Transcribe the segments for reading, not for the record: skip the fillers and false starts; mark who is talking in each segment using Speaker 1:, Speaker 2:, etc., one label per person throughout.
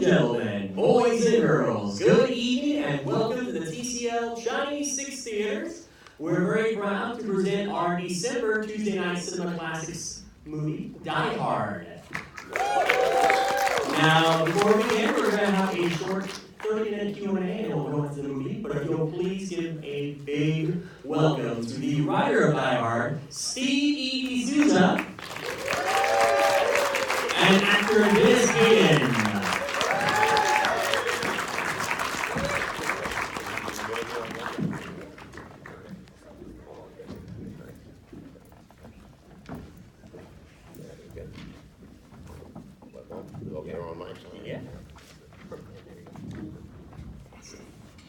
Speaker 1: and gentlemen, boys and girls, good evening and welcome to the TCL Chinese 6 Theaters. We're very proud to present our December Tuesday Night Cinema Classics movie, Die Hard. Now, before we begin, we're going to have a short 30-minute Q&A and we'll go into the movie, but if you'll please give a big welcome to the writer of Die Hard, Steve Souza, and actor Dennis Hayden.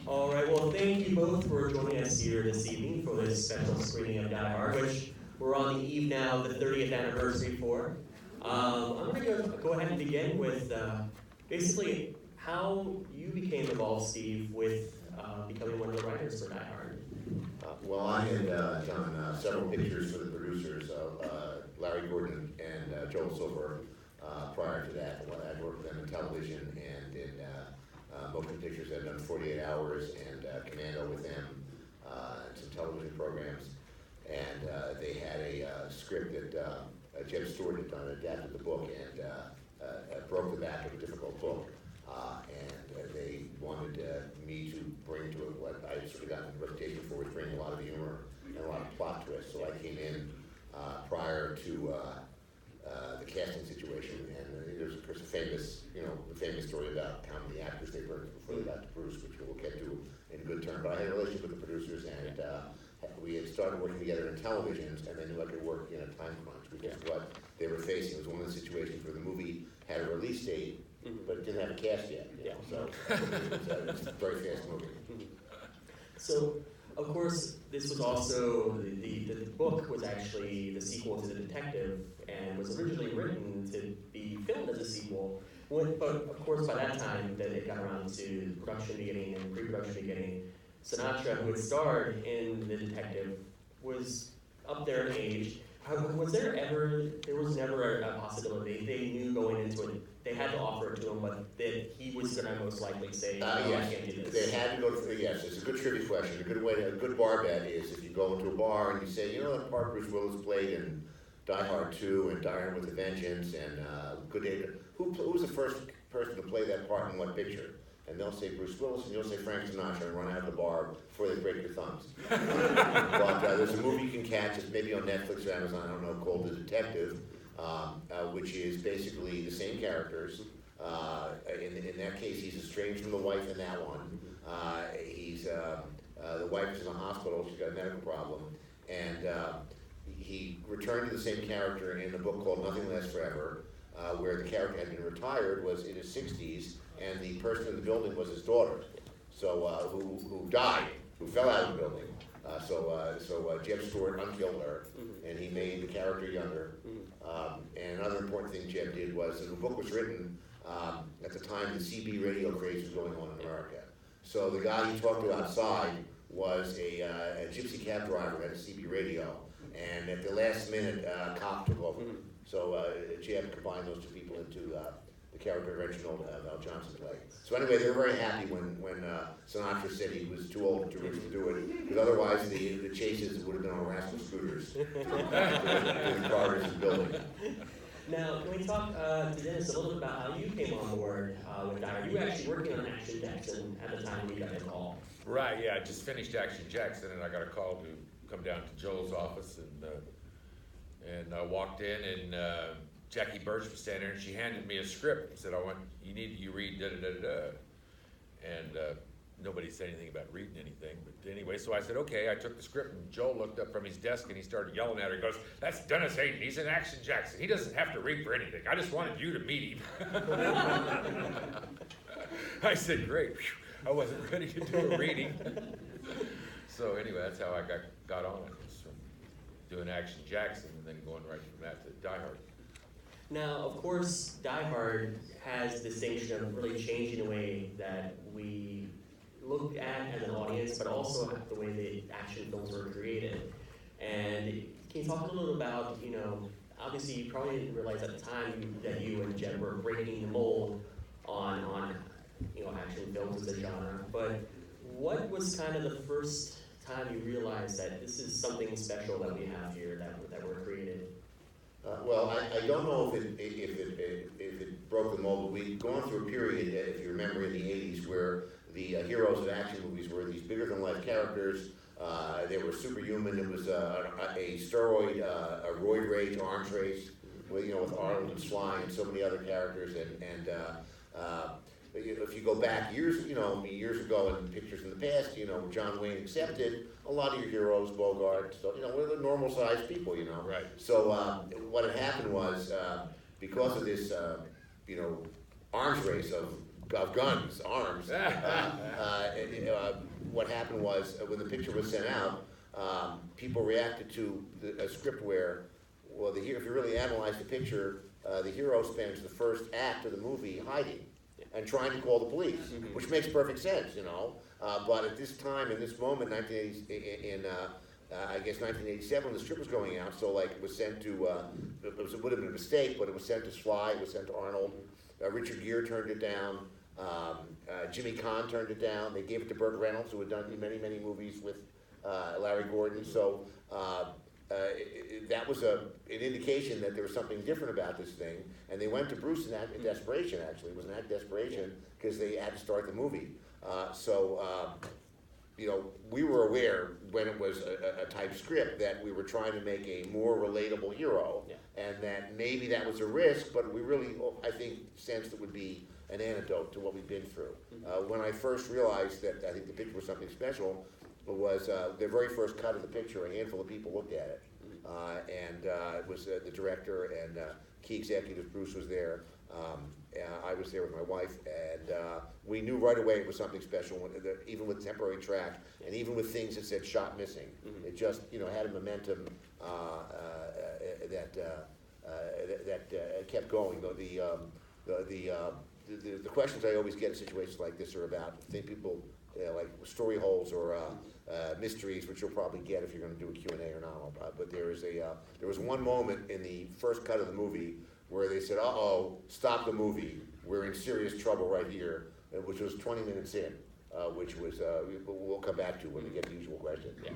Speaker 1: All right, well, thank you both for joining us here this evening for this special screening of Die Hard, which we're on the eve now, the 30th anniversary for. I'm going to go ahead and begin with basically how you became involved, Steve, with becoming one of the writers for Die Hard.
Speaker 2: Well, I had done several pictures for the producers, Larry Gordon and Joel Silver, prior to that. I'd worked with them in television and in motion pictures. I'd done 48 Hours and Commando with them, and some television programs. And they had a script that Jeb Stewart had done, adapted the book, and broke the back of a difficult book. And they wanted me to bring to it what I sort of gotten a reputation for, was bringing a lot of humor and a lot of plot twists. So I came in prior to the casting situation, and there's of course a famous, the famous story about how many actors they burned before they got to Bruce, which we'll get to in good term. But I had a relationship with the producers, and we had started working together in televisions, and they knew I could work in a time crunch, which is what they were facing. It was one of the situations where the movie had a release date, but it didn't have a cast yet. So it was a very fast movie.
Speaker 1: So, of course, this was also, the book was actually the sequel to The Detective, and was originally written to be filmed as a sequel. But, of course, by that time, that it got around to production beginning and pre-production beginning, Sinatra, who had starred in The Detective, was up there in age. There was never a possibility. They knew going into it, they had to offer it to him, but that he was going to most likely say, no,
Speaker 2: yes.
Speaker 1: I can't do this.
Speaker 2: They had to go through, yes, it's a good trivia question. A good bar bet is if you go into a bar and you say, that part Bruce Willis played in Die Hard 2 and Die Hard with a Vengeance and Good Day. Who was the first person to play that part in what picture? And they'll say Bruce Willis, and you'll say Frank Sinatra, and run out of the bar before they break your thumbs. But there's a movie you can catch, it's maybe on Netflix or Amazon, I don't know, called The Detective, which is basically the same characters. In that case, he's estranged from the wife in that one. The wife is in the hospital, she's got a medical problem, and he returned to the same character in a book called Nothing Lasts Forever, where the character had been retired, was in his 60s, and the person in the building was his daughter, so who died, who fell out of the building. So Jeb Stewart unkilled her, and he made the character younger. And another important thing Jeb did was, when the book was written, at the time the CB radio craze was going on in America. So the guy he talked to outside was a gypsy cab driver at a CB radio, and at the last minute, a cop took over. So Jeb combined those two people into the character Reginald Val Johnson played. So anyway, they were very happy when Sinatra said he was too old and too rich to do it, because otherwise the chases would have been on rascal scooters in the corridors of the building.
Speaker 1: Now, can we talk to Dennis a little bit about how you came on board with Die Hard? You were actually working on Action Jackson at the time we got the call.
Speaker 3: Right, yeah, I just finished Action Jackson, and I got a call to come down to Joel's office, and I walked in, and Jackie Birch was standing there, and she handed me a script and said, you read da-da-da-da-da. And nobody said anything about reading anything, but anyway, so I said, okay. I took the script, and Joel looked up from his desk, and he started yelling at her. He goes, that's Dennis Hayden, he's in Action Jackson. He doesn't have to read for anything. I just wanted you to meet him. I said, great. I wasn't ready to do a reading. So anyway, that's how I got on it. Was from doing Action Jackson and then going right from that to Die Hard.
Speaker 1: Now, of course, Die Hard has the distinction of really changing the way that we look at as an audience, but also the way the action films were created. And can you talk a little about, obviously you probably didn't realize at the time that you and Jeb were breaking the mold on action films as a genre. But what was kind of the first time you realized that this is something special that we have here that we're creating?
Speaker 2: Well, I don't know if it broke the mold, but we'd gone through a period, if you remember, in the 80s where the heroes of action movies were these bigger-than-life characters. They were superhuman. It was a steroid, a roid rage arms race, with Arnold and Sly and so many other characters. And if you go back years ago in pictures in the past, John Wayne accepted, a lot of your heroes, Bogart, so, we're the normal-sized people,
Speaker 3: Right.
Speaker 2: So what had happened was, because of this, arms race of guns, arms, what happened was, when the picture was sent out, people reacted to a script where, well, if you really analyze the picture, the hero spends the first act of the movie hiding and trying to call the police, which makes perfect sense, but at this time, in this moment, I guess 1987, the script was going out, so it was sent to, it would have been a mistake, but it was sent to Sly, it was sent to Arnold. Richard Gere turned it down. Jimmy Caan turned it down. They gave it to Burt Reynolds, who had done many, many movies with Larry Gordon. So that was an indication that there was something different about this thing. And they went to Bruce in desperation, actually. It was an act of desperation because they had to start the movie. We were aware when it was a type script that we were trying to make a more relatable hero, and that maybe that was a risk, but we really, I think, sensed it would be an antidote to what we've been through. When I first realized that I think the picture was something special, was the very first cut of the picture. A handful of people looked at it, and it was the director and key executive. Bruce was there. I was there with my wife, and we knew right away it was something special, even with temporary track, and even with things that said shot missing. It just had a momentum that kept going. The questions I always get in situations like this are about people like story holes or mysteries, which you'll probably get if you're going to do a Q&A or not. But there was one moment in the first cut of the movie where they said, "Uh-oh, stop the movie. We're in serious trouble right here," which was 20 minutes in, which was we'll come back to when we get the usual question.
Speaker 1: Yeah.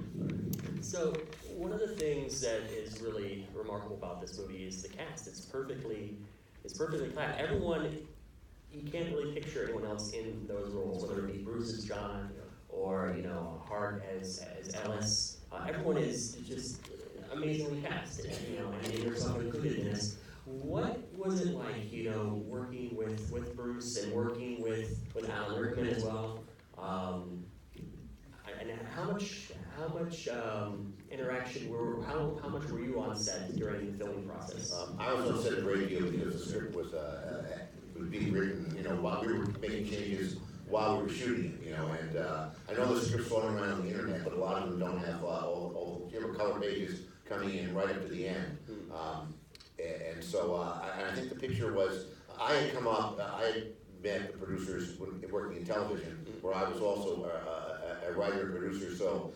Speaker 1: So one of the things that is really remarkable about this movie is the cast. It's perfectly cast. Everyone, you can't really picture anyone else in those roles, whether it be Bruce as John or Hart as Ellis. Everyone is just amazingly cast, and yourself included in this. What was it like, working with Bruce and working with Alan Rickman as well? And how much interaction how much were you on set during the filming process?
Speaker 2: I was on set a great deal because the script was being written, while we were making changes while we were shooting it, and I know the script's floating around on the internet, but a lot of them don't have all color pages coming in right up to the end. And so I think the picture was, I had come up, I had met the producers working in television, where I was also a writer and producer, so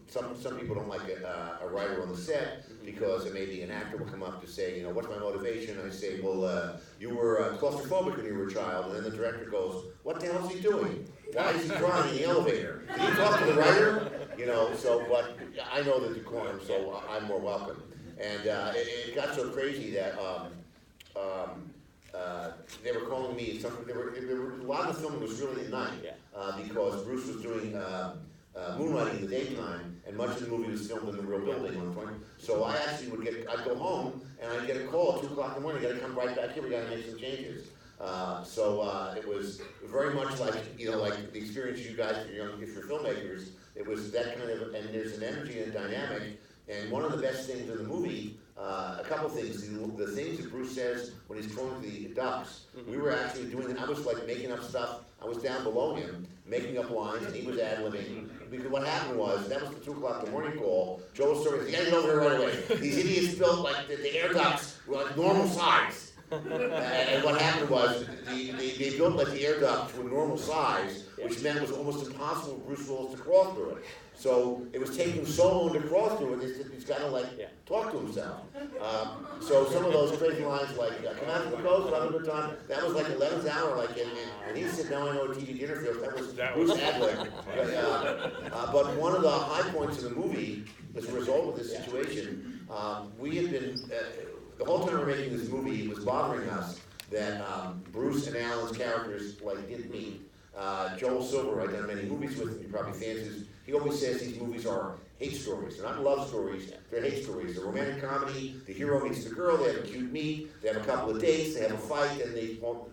Speaker 2: some people don't like a writer on the set, because maybe an actor will come up to say, what's my motivation? And I say, well, you were claustrophobic when you were a child, and then the director goes, what the hell is he doing? Why is he crying in the elevator? Can you talk to the writer? But I know the decorum, so I'm more welcome. And it got so crazy that they were calling me. A lot of the filming was really at night because Bruce was doing moonlighting in the daytime, and much of the movie was filmed in the real building on point. So I actually I'd go home and I'd get a call at 2 o'clock in the morning. Got to come right back here. We got to make some changes. It was very much like like the experience you guys, if you're filmmakers. It was that kind of, and there's an energy and a dynamic. And one of the best things in the movie, a couple things, the things that Bruce says when he's calling the ducks, we were actually doing, I was making up stuff, I was down below him, making up lines, and he was ad-libbing. Because what happened was, that was the 2 o'clock in the morning call, Joe was saying, you gotta get over here right away. These idiots built the air ducts were normal size. And what happened was, they built like the air duct to a normal size, which meant it was almost impossible for Bruce Willis to crawl through it. So it was taking so long to crawl through it, he's got to like talk to himself. So some of those crazy lines like, come out to the coast, we'll have a good time, that was like 11th hour, like, and he said, now I know what TV dinner feels, that was Bruce Adler. But one of the high points of the movie, as a result of this situation, we had been, the whole time we were making this movie, it was bothering us that Bruce and Alan's characters like didn't meet. Joel Silver, I've done many movies with him, he probably fancies. He always says these movies are hate stories. They're not love stories, they're hate stories. They're romantic comedy, the hero meets the girl, they have a cute meet, they have a couple of dates, they have a fight, and they go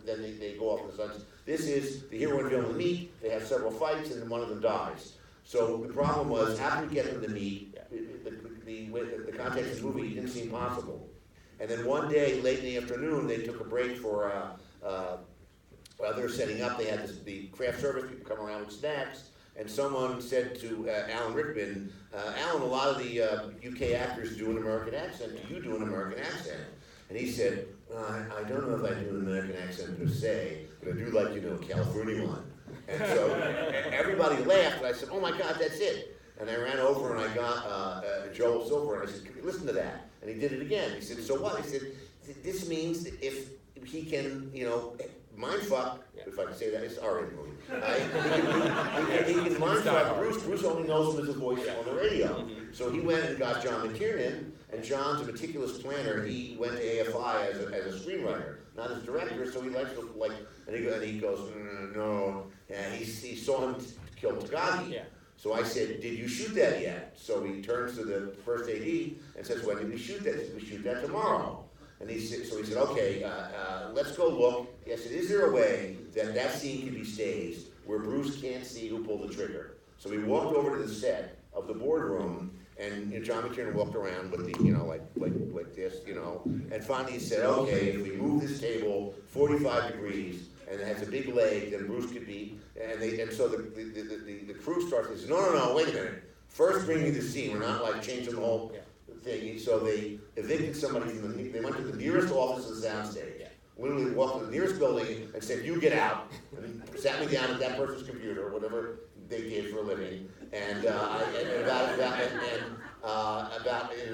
Speaker 2: off in the sunset. This is the hero and villain meet, they have several fights, and then one of them dies. So the problem was, after we get them to meet, the context of the movie didn't seem possible. And then one day, late in the afternoon, they took a break for, while they were setting up, they had the craft service people come around with snacks, and someone said to Alan Rickman, Alan, a lot of the UK actors do an American accent. Do you do an American accent? And he said, I don't know if I do an American accent per se, but I do like, a California one. And so everybody laughed, and I said, oh my God, that's it. And I ran over and I got Joel Silver, and I said, listen to that. And he did it again. He said, so what? He said, this means that if he can, mindfuck, if I can say that, it's R-rated movie. He can mindfuck Bruce. Bruce only knows him as a voice on the radio. So he went and got John McTiernan, and John's a meticulous planner. He went to AFI as a screenwriter, not as director, so he likes to, and he goes, no. And he saw him kill Tagagi. So I said, did you shoot that yet? So he turns to the first AD and says, when did we shoot that? He said, we shoot that tomorrow. And he said, okay, let's go look. I said, is there a way that scene can be staged where Bruce can't see who pulled the trigger? So we walked over to the set of the boardroom, and John McTiernan walked around with the, like this, and finally he said, okay, if we move this table 45 degrees, and it has a big leg, then Bruce could be, and so the crew starts, and says, no, wait a minute. First bring me the scene, we're not like changing the whole thing. So they evicted somebody from they went to the nearest office of the soundstage, literally walked to the nearest building and said, you get out, and sat me down at that person's computer, or whatever they did for a living, and about in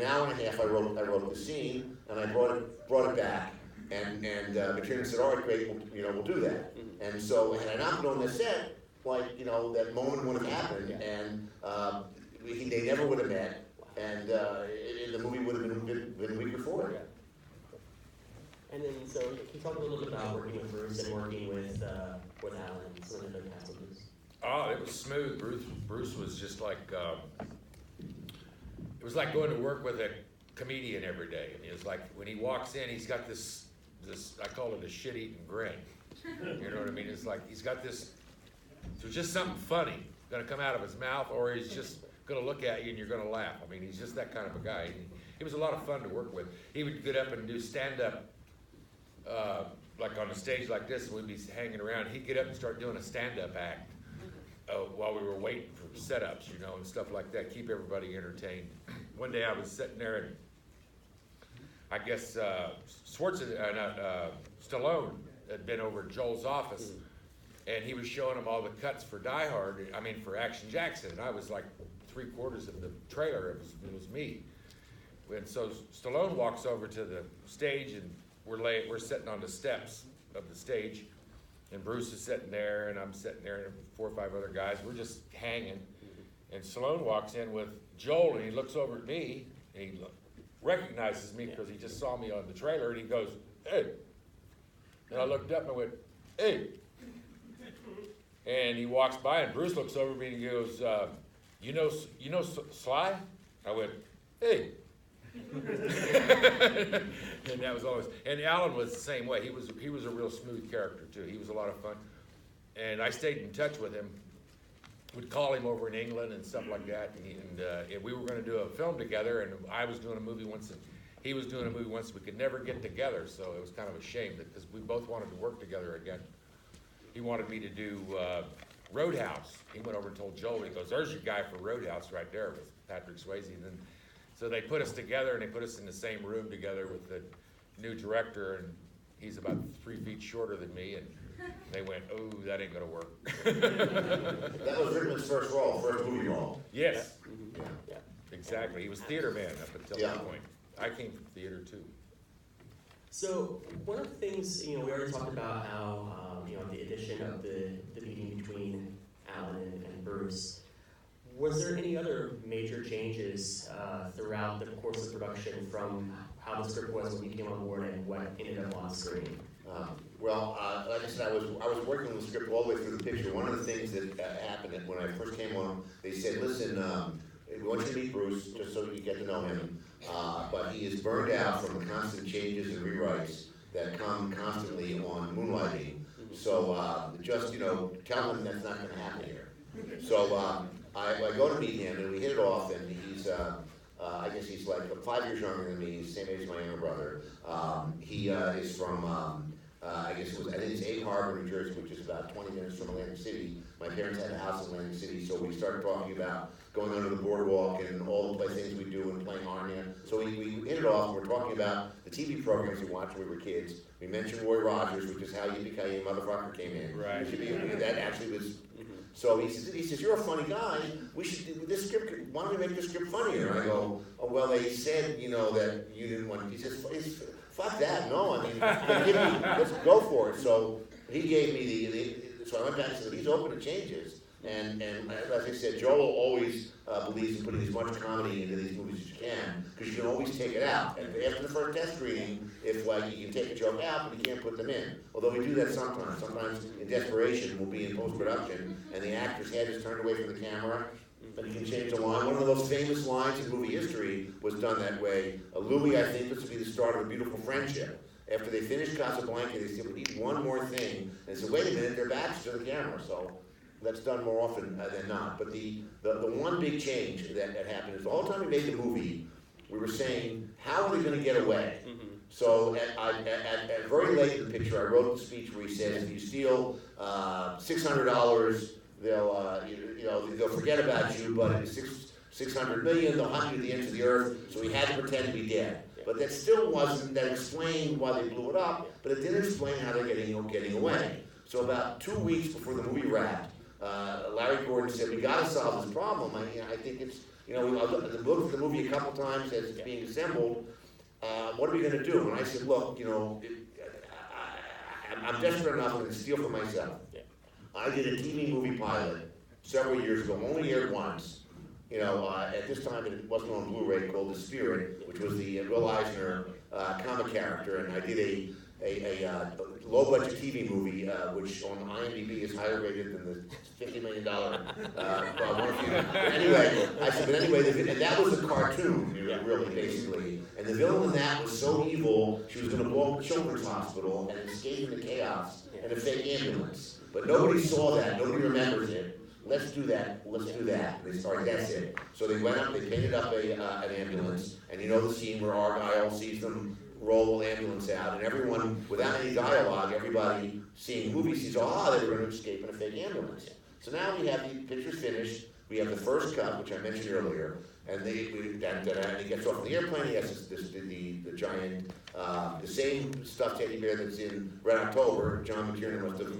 Speaker 2: an hour and a half I wrote the scene, and I brought it back. And McTiernan said, all right, great, we'll do that. And so, had I not been on the set, that moment would have happened, and they never would have met, and the movie would have been a week before.
Speaker 1: And then, so can you talk a little bit about working with Bruce and working with Alan, some of the other cast members?
Speaker 3: Oh, it was smooth. Bruce was just like, it was like going to work with a comedian every day. And it was like, when he walks in, he's got this, I call it a shit-eating grin. You know what I mean? It's like, he's got this, there's just something funny gonna come out of his mouth, or he's just gonna look at you and you're gonna laugh. I mean, he's just that kind of a guy. He was a lot of fun to work with. He would get up and do stand-up, like on a stage like this, and we'd be hanging around. He'd get up and start doing a stand-up act while we were waiting for setups, and stuff like that, keep everybody entertained. One day I was sitting there, and I guess Stallone had been over at Joel's office, and he was showing him all the cuts for Die Hard, for Action Jackson, and I was like 3/4 of the trailer, it was me. And so Stallone walks over to the stage, and we're sitting on the steps of the stage, and Bruce is sitting there, and I'm sitting there, and 4 or 5 other guys, we're just hanging, and Stallone walks in with Joel, and he looks over at me, and he recognizes me because he just saw me on the trailer, and he goes, hey. And I looked up and I went, hey. And he walks by, and Bruce looks over at me and he goes, you know Sly? I went, hey. And that was always, and Alan was the same way. He was a real smooth character too. He was a lot of fun. And I stayed in touch with him. Would call him over in England and stuff like that. And we were going to do a film together, and I was doing a movie once, and he was doing a movie once. We could never get together, so it was kind of a shame because we both wanted to work together again. He wanted me to do Roadhouse. He went over and told Joel, he goes, there's your guy for Roadhouse right there with Patrick Swayze. And then, so they put us together, and they put us in the same room together with the new director, and he's about 3 feet shorter than me, and they went, "Oh, that ain't gonna work."
Speaker 2: That was Rickman's first role, first movie role.
Speaker 3: Yes,
Speaker 2: Yeah.
Speaker 3: exactly. He was theater man up until
Speaker 2: Yeah.
Speaker 3: that point. I came from theater too.
Speaker 1: So one of the things, we already talked about how, the addition of the meeting between Alan and Bruce. Was there any other major changes throughout the course of production from how the script was when you came on board and what ended up on screen?
Speaker 2: Like I said, I was working on the script all the way through the picture. One of the things that happened when I first came on, they said, listen, we want you to meet Bruce, just so you get to know him, but he is burned out from the constant changes and rewrites that come constantly on Moonlighting. So just, tell him that's not gonna happen here. So I go to meet him, and we hit it off, and he's, I guess he's like 5 years younger than me, he's the same age as my younger brother. He is from, I think it's Egg Harbor, New Jersey, which is about 20 minutes from Atlantic City. My parents had a house in Atlantic City, so we started talking about going under the boardwalk and all the things we do and playing Narnia. So we hit it off, and we're talking about the TV programs we watched when we were kids. We mentioned Roy Rogers, which is how Yippee-Ki-Yay Motherfucker came in.
Speaker 3: Right.
Speaker 2: That actually was. So he says, you're a funny guy. We should do this script. Why don't we make this script funnier? And I go, oh, well, they said, that you didn't want. He says, fuck that. No, I mean, let's go for it. So he gave me so I went back and said, he's open to changes. And as I said, Joel always believes in putting as much comedy into these movies as you can, because you can always take it out. And after the first test screening, if you can take a joke out, but you can't put them in. Although we do that sometimes. Sometimes in desperation, we'll be in post-production, and the actor's head is turned away from the camera, and you can change the line. One of the most famous lines in movie history was done that way. Louis, I think, this would be the start of a beautiful friendship. After they finished Casablanca, they said, we need one more thing. And they said, wait a minute, their backs to the camera. So that's done more often than not. But the one big change that happened is the whole time we made the movie, we were saying, how are they going to get away? So at very late in the picture, I wrote the speech where he says, if you steal $600, they'll forget about you, but if it's 600 million, they'll hunt you to the ends of the earth. So we had to pretend to be dead. But that still wasn't, that explained why they blew it up, but it didn't explain how they're getting away. So about 2 weeks before the movie wrapped, Larry Gordon said, we got to solve this problem. I think it's, I looked at the movie a couple times as it's being assembled. What are we going to do? And I said, look, I'm desperate enough, I'm going to steal for myself. I did a TV movie pilot several years ago, only aired once. At this time it wasn't on Blu-ray, called The Spirit, which was the Will Eisner comic character, and I did a low-budget TV movie, which on IMDb is higher rated than the $50 million Anyway, I said, and that was a cartoon, really, basically. And the villain in that was so evil, she was going to blow up the children's hospital and escape into chaos in a fake ambulance. But nobody saw that, nobody remembers it. Let's do that. And they started, that's it. So they went up, they painted up an ambulance, and the scene where Argyle sees them roll the ambulance out, and everyone, without any dialogue, everybody seeing the movie sees, they were going to escape in a fake ambulance. So now we have the pictures finished, we have the first cut, which I mentioned earlier, and he gets off the airplane, he has the giant, the same stuffed teddy bear that's in Red October. John McTiernan must have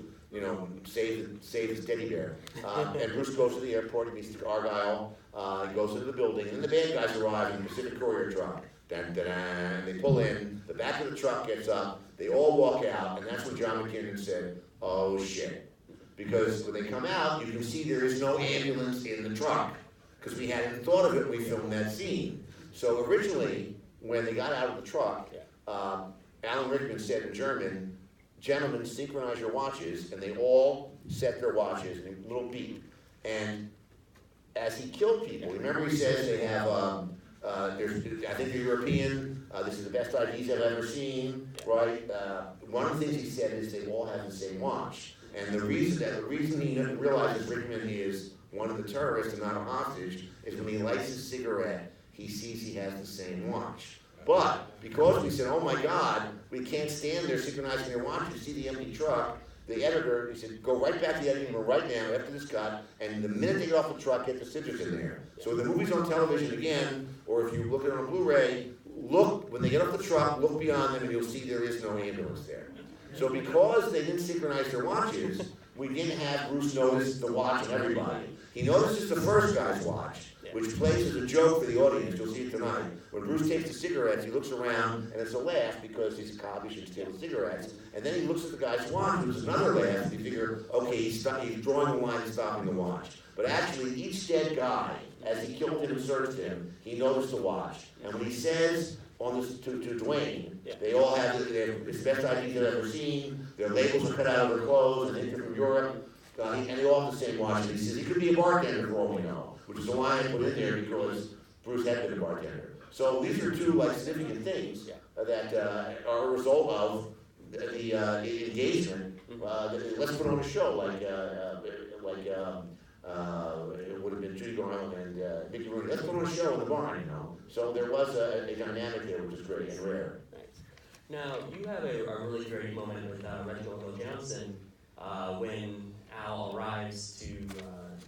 Speaker 2: saved his teddy bear. And Bruce goes to the airport, he meets Argyle, he goes into the building, and then the bad guys arrive in the Pacific Courier truck. And they pull in, the back of the truck gets up, they all walk out, and that's when John McTiernan said, oh shit. Because when they come out, you can see there is no ambulance in the truck, because we hadn't thought of it when we filmed that scene. So originally, when they got out of the truck, Alan Rickman said in German, gentlemen, synchronize your watches, and they all set their watches in a little beep. And as he killed people, remember he says they have, I think the European, this is the best IDs I've ever seen, right? One of the things he said is they all have the same watch. And the reason he realizes Rickman is one of the terrorists and not a hostage is when he lights his cigarette, he sees he has the same watch. But because we said, oh my God, we can't stand there synchronizing their watches, you see the empty truck, the editor, he said, go right back to the editing room right now after this cut, and the minute they get off the truck, get the sigils in there. So the movie's on television again, or if you look at it on Blu-ray, look when they get off the truck, look beyond them and you'll see there is no ambulance there. So because they didn't synchronize their watches, we didn't have Bruce notice the watch on everybody. He notices the first guy's watch, which plays as a joke for the audience. You'll see it tonight. When Bruce takes the cigarettes, he looks around, and it's a laugh because he's a cop, he should steal the cigarettes. And then he looks at the guy's watch, which is another laugh, and you figure, okay, he's drawing the line and stopping the watch. But actually, each dead guy, as he killed him and searched him, he noticed the watch. And when he says on this to Dwayne, they all have it's the best IDs they've ever seen, their labels are cut out of their clothes, and they're from Europe, and they all have the same watch. And he says he could be a bartender for all we know, which is the line I put in there because Bruce had been a bartender. So these are two significant things that are a result of the engagement. Let's put on a show it would have been Judy Garland and Mickey Rooney. Let's put on a show in the barn, you know. So there was a dynamic there, which is great and rare.
Speaker 1: Nice. Now, you have a really great moment with Reginald Hill Johnson when Al arrives to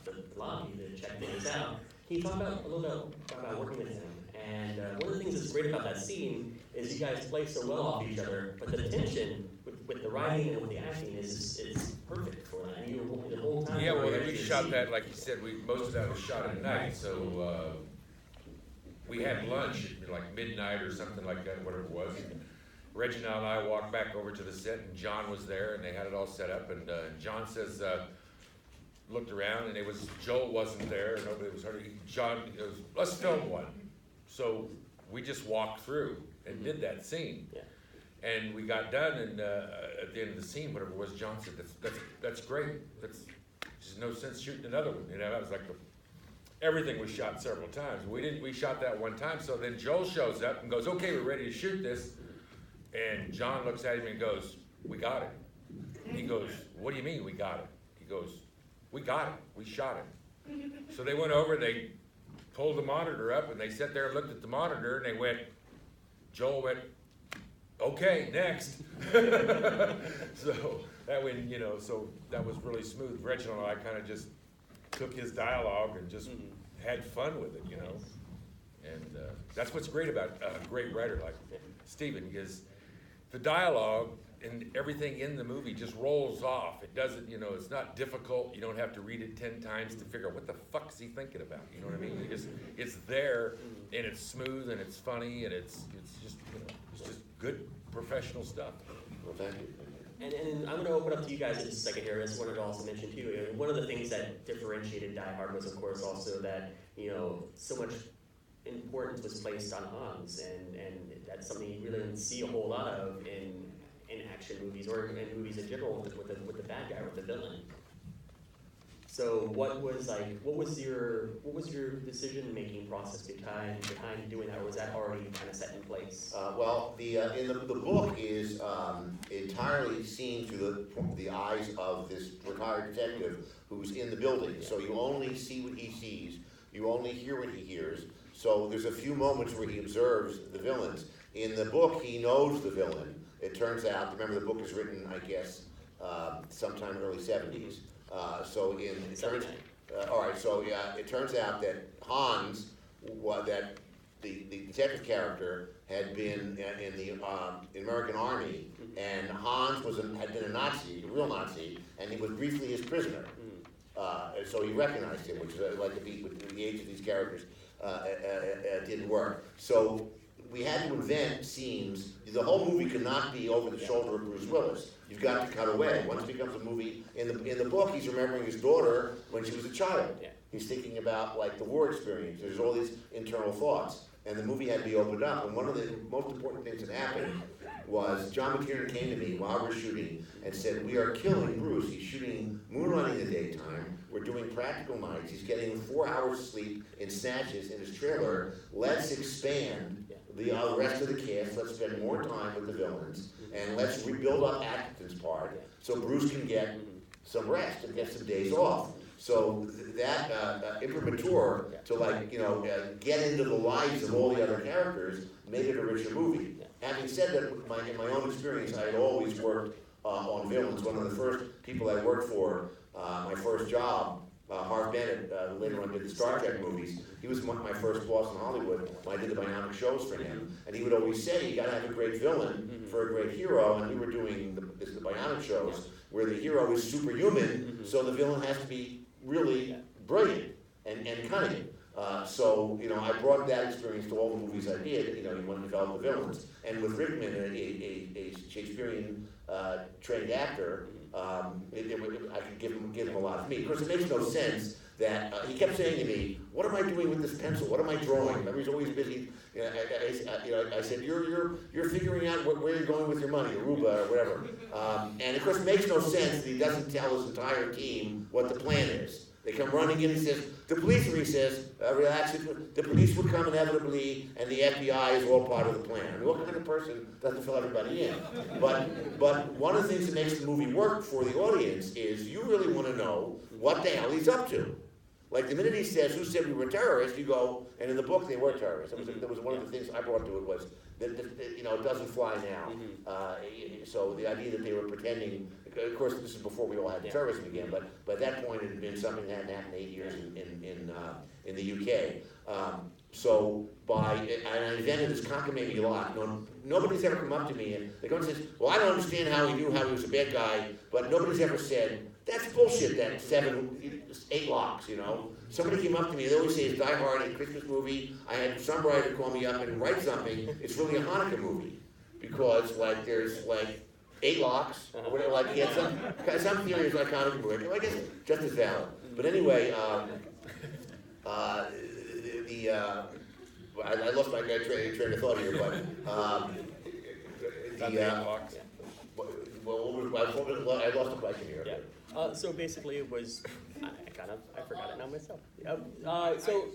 Speaker 1: the lobby to check things out. Can you talk about a little bit about working with him? And one of the things that's great about that scene is you guys play so well off each other, but the tension with the writing and with the acting is perfect for that. You the whole time.
Speaker 3: Yeah, well, we shot that, like you said, most of that was shot at night, so we had lunch at like midnight or something like that, whatever it was. Reginald and I walked back over to the set, and John was there, and they had it all set up, and John says, looked around, and Joel wasn't there, nobody was hurt. John goes, let's film one. So we just walked through and did that scene. Yeah. And we got done, and at the end of the scene, whatever it was, John said, that's great. There's no sense shooting another one. You know, that was like everything was shot several times. We shot that one time, so then Joel shows up and goes, okay, we're ready to shoot this. And John looks at him and goes, we got it. He goes, what do you mean we got it? He goes, we got it, we shot it. So they went over, they pulled the monitor up, and they sat there and looked at the monitor, and Joel went, okay, next. So that went, so that was really smooth. Reginald and I kind of just took his dialogue and just had fun with it, And that's what's great about a great writer like Stephen, because the dialogue and everything in the movie just rolls off. It doesn't, it's not difficult. You don't have to read it 10 times to figure out what the fuck is he thinking about. You know what I mean? It's there, and it's smooth, and it's funny, and it's just, it's just good professional stuff.
Speaker 2: Well, thank you.
Speaker 1: And I'm going to open up to you guys in just a second here. I just wanted to also mention too, one of the things that differentiated Die Hard was, of course, also that so much importance was placed on Hans, and that's something you really didn't see a whole lot of in action movies or in movies in general with the bad guy, with the villain. So what was your decision making process behind doing that, or was that already kind of set in place?
Speaker 2: The book is entirely seen through the eyes of this retired detective who's in the building. So you only see what he sees, you only hear what he hears. So there's a few moments where he observes the villains. In the book, he knows the villain. It turns out, remember the book is written, I guess, sometime early 70s. It turns out that Hans, that the detective character, had been in the American Army, and Hans had been a Nazi, a real Nazi, and he was briefly his prisoner. So he recognized him, which is like the age of these characters didn't work. So we had to invent scenes. The whole movie could not be over the shoulder of Bruce Willis. You've got to cut away. Once it becomes a movie, in the book, he's remembering his daughter when she was a child. He's thinking about the war experience. There's all these internal thoughts, and the movie had to be opened up. And one of the most important things that happened was John McTiernan came to me while we're shooting and said, "We are killing Bruce. He's shooting moonlighting in the daytime. We're doing practical nights. He's getting 4 hours of sleep in snatches in his trailer. Let's expand the rest of the cast. Let's spend more time with the villains, and let's rebuild up Atkinson's part so Bruce can get some rest and get some days off." So that imprimatur to get into the lives of all the other characters made it a richer movie. Having said that, in my own experience, I had always worked on villains. One of the first people I worked for, my first job, Harv Bennett, later on did the Star Trek movies. He was my first boss in Hollywood when I did the bionic shows for him. And he would always say, you gotta have a great villain for a great hero. And we were doing the bionic shows where the hero is superhuman, so the villain has to be really brilliant and cunning. So, you know, I brought that experience to all the movies I did. You know, you want to develop the villains. And with Rickman, a Shakespearean trained actor, I could give him a lot of me. Of course, it makes no sense that he kept saying to me, "What am I doing with this pencil? What am I drawing?" Remember, he's always busy. I said, "You're figuring out where you're going with your money, Aruba or whatever." And of course, it makes no sense that he doesn't tell his entire team what the plan is. They come running in and he says, the police, he says, relax, the police would come inevitably, and the FBI is all part of the plan. I mean, what kind of person doesn't fill everybody in? But one of the things that makes the movie work for the audience is you really want to know what the hell he's up to. Like the minute he says, who said we were terrorists, you go, and in the book they were terrorists. That was one of the things I brought to it was that you know, it doesn't fly now. So the idea that they were pretending, of course this is before we all had terrorism again, but at that point it had been something that hadn't happened 8 years in the UK. And I invented this cockamamie lot. Nobody's ever come up to me and they go and say, well, I don't understand how he was a bad guy, but nobody's ever said, that's bullshit, that 8 locks, you know. Somebody came up to me, they always say it's Die Hard, a Christmas movie. I had some writer call me up and write something. It's really a Hanukkah movie. Because like there's like 8 locks, or whatever, like he had some theory is like Hanukkah movie. I guess just as valid. But anyway, I lost my train of thought here, but I lost the question here.
Speaker 1: Yeah. So basically it was, I forgot it now myself. So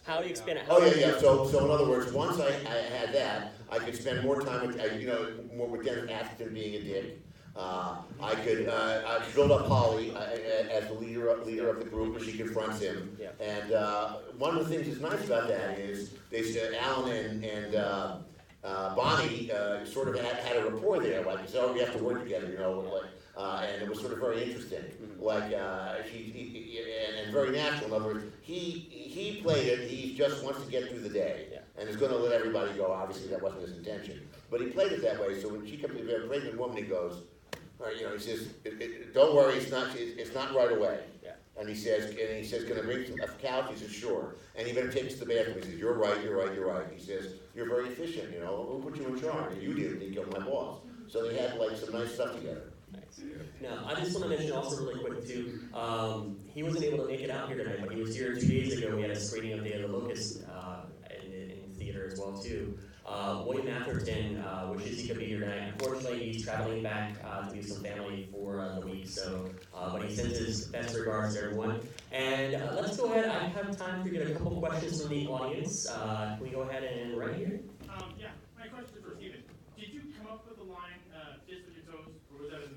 Speaker 1: how do you expand it?
Speaker 2: Oh yeah. So in other words, once I had that, I could spend more time with, more with Dennis Hayden being a dick. I could build up Holly as the leader of the group where she confronts him.
Speaker 1: Yeah.
Speaker 2: And one of the things that's nice about that is they said Alan and Bonnie sort of had a rapport there. Like, so we have to work together, you know. Like, and it was sort of very interesting. Like, and very natural. In other words, he played it. He just wants to get through the day, and is going to let everybody go. Obviously, that wasn't his intention, but he played it that way. So when she comes to a pregnant woman, he goes, you know, he says, "Don't worry, it's not right away."
Speaker 1: Yeah.
Speaker 2: And he says, "Can I bring a couch?" He says, "Sure." And he better take us to the bathroom. He says, "You're right. He says, "You're very efficient. You know, who put you in charge? You did. You killed my boss." So they had like some nice stuff together.
Speaker 1: Nice. Now, I just want to mention also really quick too, he wasn't able to make it out here tonight, but he was here 2 days ago. We had a screening of Day of the Locust in theater as well too. William Atherton wishes he could be here tonight. Unfortunately, he's traveling back to be with some family for the week, so, but he sends his best regards to everyone. And let's go ahead, I have time to get a couple questions from the audience. Can we go ahead and right here?
Speaker 4: Yeah, my question is for Stephen. Did you come up with the line, "Fist with your toes," or was that a